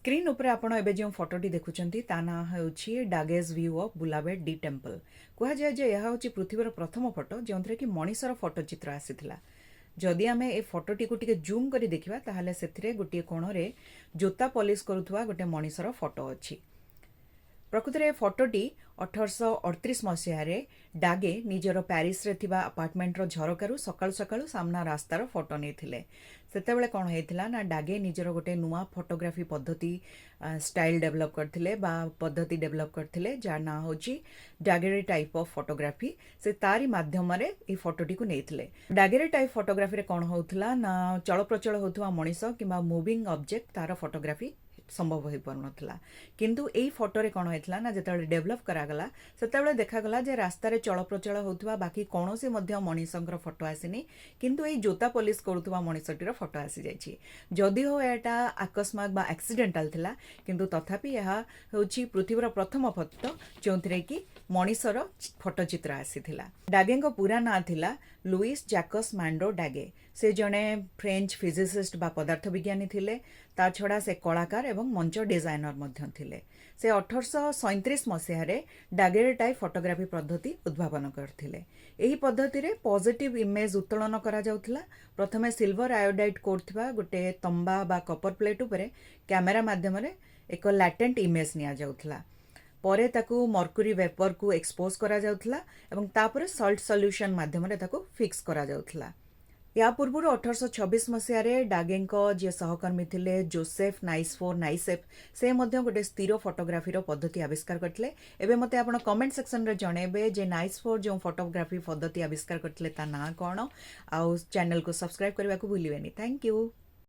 Screen उपर आपण एबे जो फोटोटी देखुचंती ता ना हेउची डागेज व्यू ऑफ बुलाबेट डी टेम्पल कह जाए जे यह होची पृथ्वीर प्रथम फोटो जोंथरे कि मनीषर फोटो चित्र आसीथिला। जदि आमे ए फोटोटी को टिके जूम करी देखिबा ताहाले सेथिरे गोटे कोणरे जोता पॉलिश करुथुवा गोटे मनीषर फोटो अछि। प्रकृत में फोटोटी 1838 मसीह डागे निजर प्यारिस रे थिबा अपार्टमेंटर झरकारु सकाळु सकाळु सामना रास्तार फोटो नेथिले। सेतेबेले कोन हेतिला ना डागे निजर गोटे नुआ फोटोग्राफी पद्धति स्टाइल डेवलप करथिले बा पद्धति डेवलप करथिले जार ना होची डागेरी टाइप ऑफ फोटोग्राफी। से तारी माध्यम रे ए फोटोटी को नेथिले। डागेरी टाइप फोटोग्राफी रे कोन होउथला ना चलप्रचल होथुवा मनीष किंबा मूविंग ऑब्जेक्ट तार फोटोग्राफी संभव हो पारनथिला। किंतु एई फोटो रे कोन हेतला ना जेतेबेले डेवलप करागला सेतेबेले देखागला जे रास्ता रे चलप्रचल होथुवा बाकी कोनोसी मध्य मनीषंकर फोटो आसीनी, किंतु एई जोता पॉलिश करुथुवा मनीषटीर फोटो आसी जायछि। जदि हो एटा अकस्मात बा एक्सीडेंटल थिला, किंतु तथापि यहा होछि पृथ्वीर प्रथम फोटो जोंथरे कि मनीषर फोटो चित्र आसीथिला। डागेंको पूरा ना थिला लुइस जैकस मैंड्रो डागे। से जणे फ्रेंच फिजिसिस्ट बा पदार्थ विज्ञानी थिले। ता छड़ा से कलाकार एवं मंच डिजाइनर मध्य थिले। से 1837 मसीह डागेरी टाइप फोटोग्राफी पद्धति उद्भावन करथिले। एही पद्धति रे पॉजिटिव इमेज उत्तोलन करा जाउथला। प्रथमे सिल्वर आयोडाइड कोरथिबा गोटे तंबा बा कपर प्लेट उपरे कैमेरा माध्यम रे एक लैटेंट इमेज निया जाउथला। परे ताकू मर्क्यूरी वेपर को एक्सपोज करा जाउथला एवं तापरे सॉल्ट सॉल्यूशन माध्यम रे ताकू फिक्स करा जाउथला। या पूर्व 1826 मसीह डागेंको जे सहकर्मी थिले जोसेफ नाइसफोर नाइसेफ से मध्य गोटे स्थिर फोटोग्राफी पद्धति आविष्कार करथिले। एबे मते आपण कमेंट सेक्शन रे जणेबे जे नाइसफोर जो फोटोग्राफी पद्धति आविष्कार करथिले ता ना कोन, आउ चैनल को सब्सक्राइब करबा को भूलिबेनी। Thank you.